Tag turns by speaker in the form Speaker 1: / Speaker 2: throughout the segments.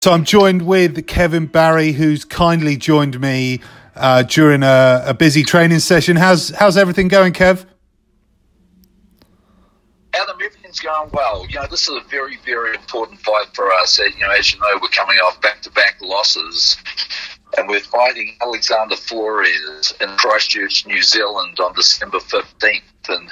Speaker 1: So I'm joined with Kevin Barry, who's kindly joined me during a busy training session. How's everything going, Kev?
Speaker 2: Adam, everything's going well. This is a very, very important fight for us. As you know, we're coming off back-to-back losses, and we're fighting Alexander Flores in Christchurch, New Zealand on December 15th. And,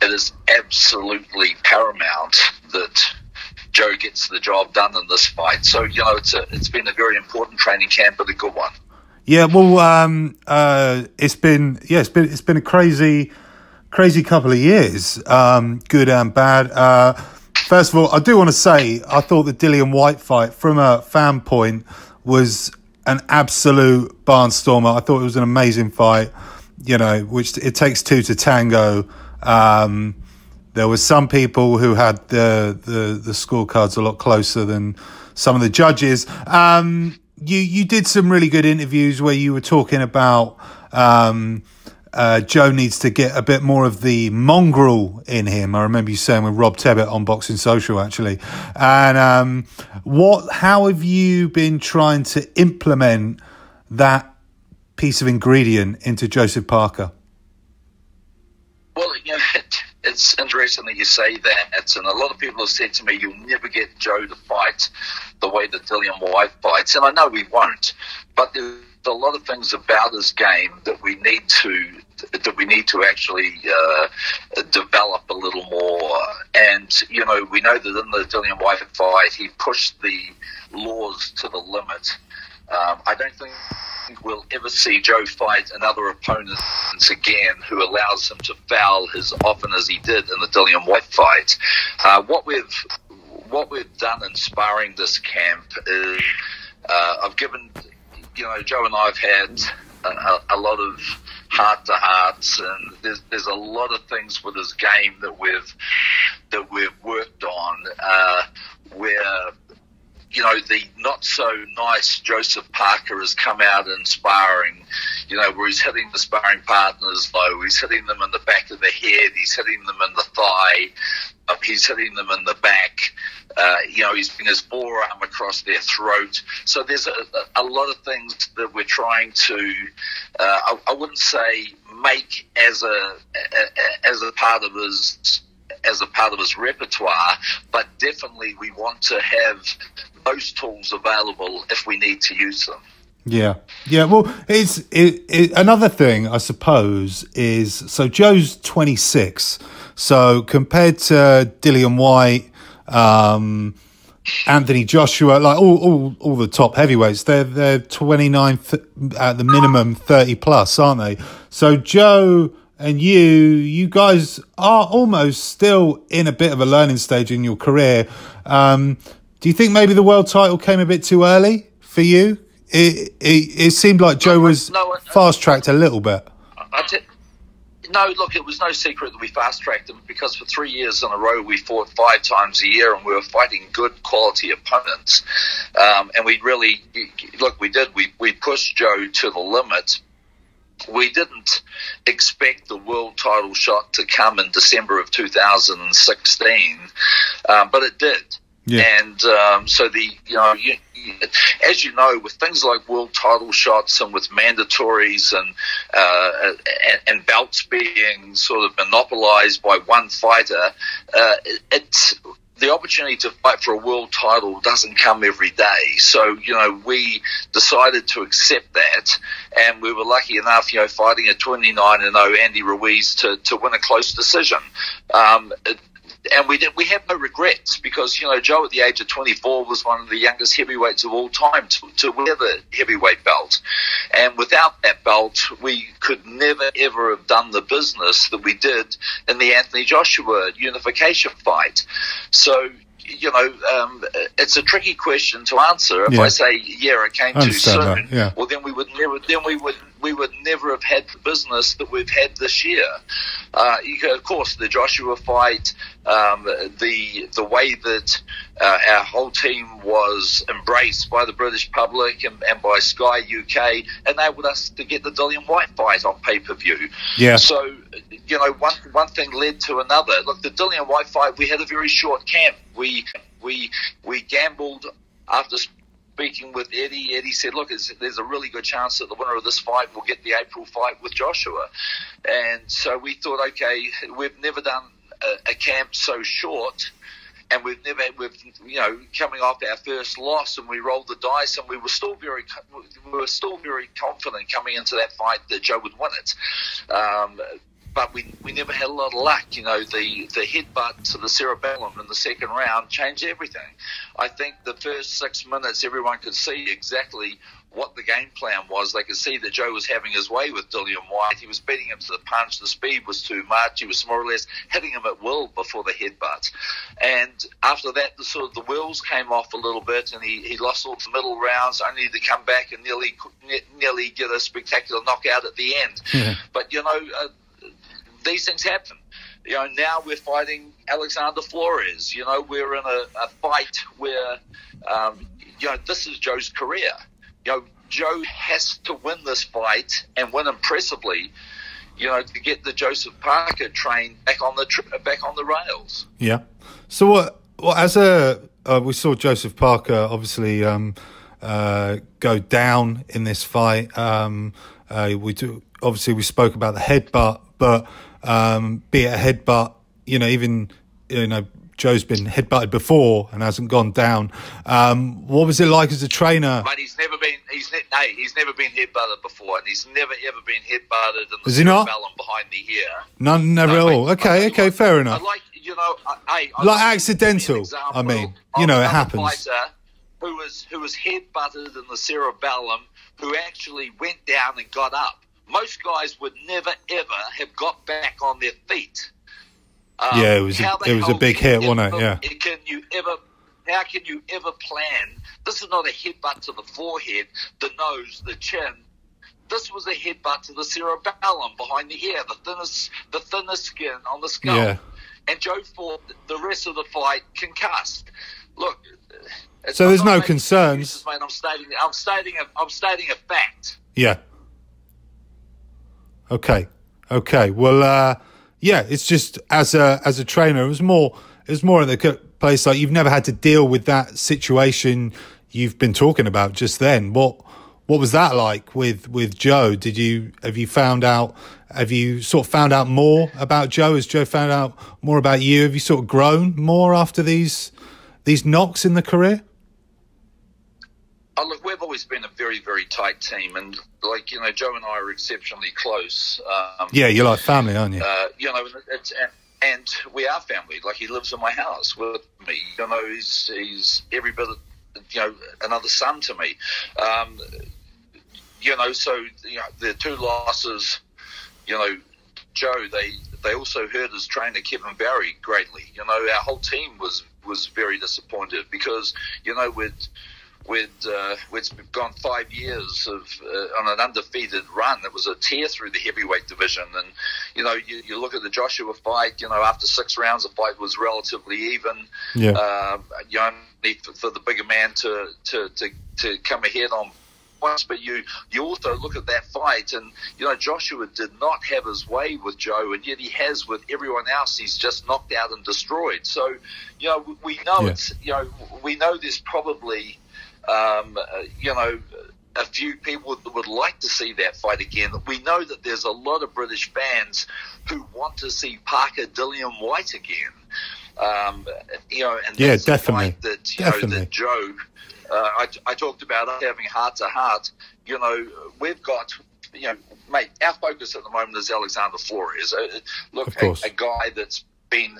Speaker 2: it is absolutely paramount that Joe gets the job done in this fight. So, it's been a very important training camp, but a good one.
Speaker 1: Yeah, well, it's been a crazy couple of years, good and bad. First of all, I do want to say I thought the Dillian Whyte fight, from a fan point, was an absolute barnstormer. I thought it was an amazing fight. Which it takes two to tango. There were some people who had the scorecards a lot closer than some of the judges. You did some really good interviews where you were talking about Joe needs to get a bit more of the mongrel in him. I remember you saying with Rob Tebbett on Boxing Social, actually. And how have you been trying to implement that piece of ingredient into Joseph Parker?
Speaker 2: Well, it's interesting that you say that. And a lot of people have said to me, you'll never get Joe to fight the way that Dillian Whyte fights. And I know we won't. But there's a lot of things about his game that we need to actually develop a little more. And, we know that in the Dillian Whyte fight, he pushed the laws to the limit. I don't think we'll ever see Joe fight another opponent again who allows him to foul as often as he did in the Dillian Whyte fight. What we've done in sparring this camp is I've given, Joe and I have had a lot of heart-to-hearts, and there's a lot of things with his game that we've worked on, where the not-so-nice Joseph Parker has come out in sparring, where he's hitting the sparring partners low, he's hitting them in the back of the head, he's hitting them in the thigh, he's hitting them in the back, he's been his forearm across their throat. So there's a lot of things that we're trying to, I wouldn't say make as a part of his repertoire, but definitely we want to have those tools available if we need to use them.
Speaker 1: Yeah. Well, another thing, I suppose, is so Joe's 26. So compared to Dillian Whyte, Anthony Joshua, like all the top heavyweights, they're 29 at the minimum, 30 plus, aren't they? So Joe and you guys are almost still in a bit of a learning stage in your career. Do you think maybe the world title came a bit too early for you? It seemed like Joe was fast-tracked a little bit.
Speaker 2: No, look, it was no secret that we fast-tracked him because for 3 years in a row we fought 5 times a year and we were fighting good quality opponents. And we really, we pushed Joe to the limit. We didn't expect the world title shot to come in December of 2016, but it did. Yeah. And so as you know, with things like world title shots and with mandatories and belts being sort of monopolized by one fighter, the opportunity to fight for a world title doesn't come every day. So, we decided to accept that, and we were lucky enough, fighting a 29-0 Andy Ruiz to win a close decision. And we have no regrets because, Joe at the age of 24 was one of the youngest heavyweights of all time to wear the heavyweight belt. And without that belt, we could never, ever have done the business that we did in the Anthony Joshua unification fight. So, it's a tricky question to answer. If I say, it came too soon, well, then we would never have had the business that we've had this year. Of course, the Joshua fight, the way that our whole team was embraced by the British public and by Sky UK enabled us to get the Dillian Whyte fight on pay-per-view. Yeah. So, one thing led to another. Look, the Dillian Whyte fight, we had a very short camp. We gambled after speaking with Eddie said, look, there's a really good chance that the winner of this fight will get the April fight with Joshua. And so we thought, okay, we've never done a camp so short, and we've coming off our first loss, and we rolled the dice, and we were still very confident coming into that fight that Joe would win it. But we never had a lot of luck. The headbutt to the cerebellum in the second round changed everything. I think the first 6 minutes, everyone could see exactly what the game plan was. They could see that Joe was having his way with Dillian Whyte. He was beating him to the punch. The speed was too much. He was more or less hitting him at will before the headbutt. And after that, the wheels came off a little bit, and he lost all the middle rounds, only to come back and nearly get a spectacular knockout at the end. Yeah. But, these things happen. Now we're fighting Alexander Flores. We're in a fight where, this is Joe's career. Joe has to win this fight and win impressively, to get the Joseph Parker train back on the rails. Yeah.
Speaker 1: So what as we saw Joseph Parker obviously go down in this fight. We spoke about the headbutt, but be it a headbutt, Joe's been headbutted before and hasn't gone down. What was it like as a trainer?
Speaker 2: But he's never been headbutted before, and he's never ever been headbutted in the cerebellum behind the ear.
Speaker 1: None, never at all. Okay, fair enough. Accidental. I mean, it happens.
Speaker 2: Who was headbutted in the cerebellum, who actually went down and got up. Most guys would never ever have got back on their feet.
Speaker 1: It was a big hit, wasn't it? Yeah.
Speaker 2: How can you ever plan? This is not a headbutt to the forehead, the nose, the chin. This was a headbutt to the cerebellum behind the ear, the thinnest skin on the skull. Yeah. And Joe fought the rest of the fight concussed. Look,
Speaker 1: so there's no concerns.
Speaker 2: Mate, I'm stating a fact.
Speaker 1: Yeah. Okay. Well, it's just as a trainer, it was more in the place like you've never had to deal with that situation you've been talking about just then. What was that like with Joe? Have you found out more about Joe? Has Joe found out more about you? Have you sort of grown more after these knocks in the career?
Speaker 2: Oh, look, we've always been a very, very tight team, and Joe and I are exceptionally close.
Speaker 1: You're like family, aren't you?
Speaker 2: And we are family. Like, he lives in my house with me. He's every bit of, another son to me. So the two losses, Joe, they also hurt his trainer Kevin Barry greatly. Our whole team was very disappointed because we'd gone 5 years of on an undefeated run. It was a tear through the heavyweight division, and you look at the Joshua fight. After 6 rounds, the fight was relatively even. Yeah. Only for the bigger man to come ahead on points, but you also look at that fight, and Joshua did not have his way with Joe, and yet he has with everyone else. He's just knocked out and destroyed. So we know it's we know there's probably a few people that would like to see that fight again. We know that there's a lot of British fans who want to see Parker Dillian Whyte again. And that's
Speaker 1: definitely.
Speaker 2: That Joe, I talked about us having heart to heart. We've got, mate, our focus at the moment is Alexander Flores. Look, a guy that's been.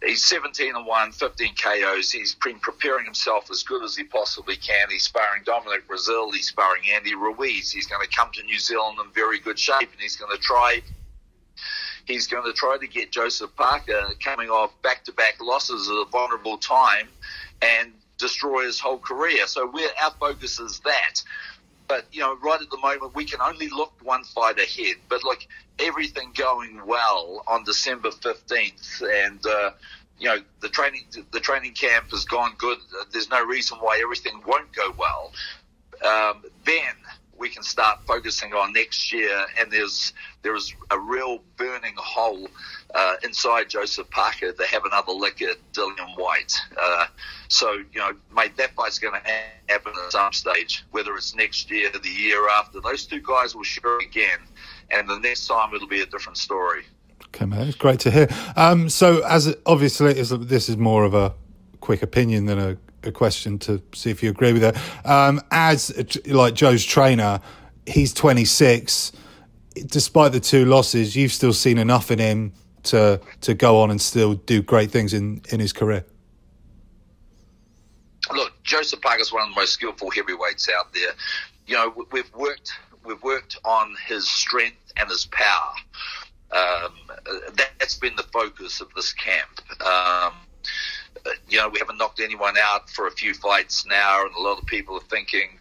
Speaker 2: He's 17-1, 15 KOs. He's been preparing himself as good as he possibly can. He's sparring Dominic Brazil. He's sparring Andy Ruiz. He's going to come to New Zealand in very good shape, and he's going to try to get Joseph Parker coming off back-to-back losses at a vulnerable time and destroy his whole career. So our focus is that. But, right at the moment, we can only look one fight ahead. But, everything going well on December 15th, and, the training camp has gone good. There's no reason why everything won't go well. Then we can start focusing on next year, and there is a real burning hole inside Joseph Parker to have another lick at Dillian Whyte. So, mate, that fight's going to happen at some stage, whether it's next year or the year after. Those two guys will shoot again, and the next time it'll be a different story.
Speaker 1: Okay, man, it's great to hear. So, obviously, this is more of a quick opinion than a question to see if you agree with it. As like Joe's trainer, he's 26. Despite the 2 losses, you've still seen enough in him to go on and still do great things in his career.
Speaker 2: Look, Joseph Parker's one of the most skillful heavyweights out there. We've worked on his strength and his power. That's been the focus of this camp. We haven't knocked anyone out for a few fights now, and a lot of people are thinking,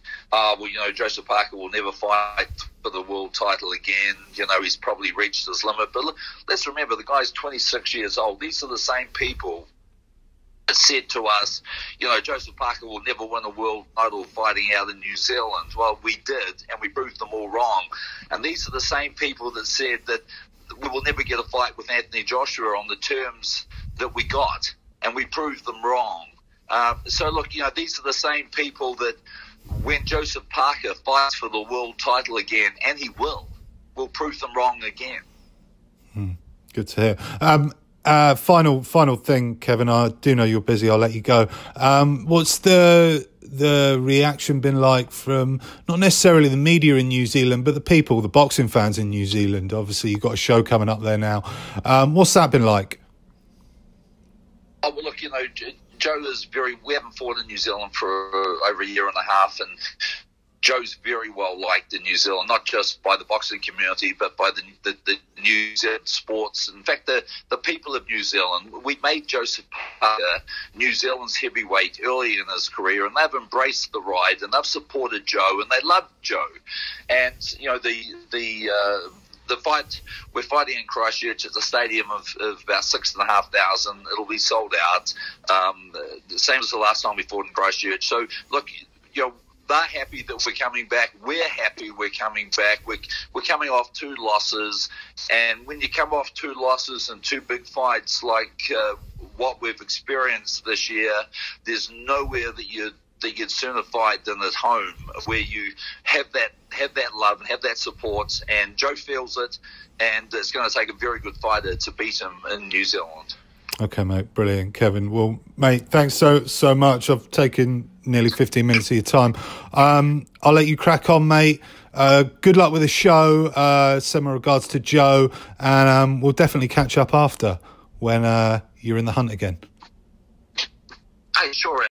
Speaker 2: Joseph Parker will never fight for the world title again. He's probably reached his limit. But look, let's remember, the guy's 26 years old. These are the same people that said to us, Joseph Parker will never win a world title fighting out in New Zealand. Well, we did, and we proved them all wrong. And these are the same people that said that we will never get a fight with Anthony Joshua on the terms that we got, and we proved them wrong. So look, these are the same people that when Joseph Parker fights for the world title again, and he will prove them wrong again.
Speaker 1: Good to hear. Final thing, Kevin, I do know you're busy, I'll let you go. What's the reaction been like from not necessarily the media in New Zealand, but the people, the boxing fans in New Zealand? Obviously, you've got a show coming up there now. What's that been like?
Speaker 2: Oh, well, look, Joe is we haven't fought in New Zealand for over a year and a half, and Joe's very well liked in New Zealand, not just by the boxing community, but by the New Zealand sports. In fact, the people of New Zealand, we made Joseph Parker New Zealand's heavyweight early in his career, and they've embraced the ride, and they've supported Joe, and they love Joe. And, the fight, we're fighting in Christchurch at a stadium of about 6,500. It'll be sold out, same as the last time we fought in Christchurch. So, look, they're happy that we're coming back. We're happy we're coming back. We're coming off 2 losses, and when you come off 2 losses and 2 big fights like what we've experienced this year, there's nowhere that you'd sooner fight than at home, where you have that love and have that support, and Joe feels it, and it's going to take a very good fighter to beat him in New Zealand.
Speaker 1: Okay, mate, brilliant, Kevin. Well, mate, thanks so much. I've taken nearly 15 minutes of your time. I'll let you crack on, mate. Good luck with the show. Send my regards to Joe, and we'll definitely catch up after when you're in the hunt again.
Speaker 2: Hey, sure.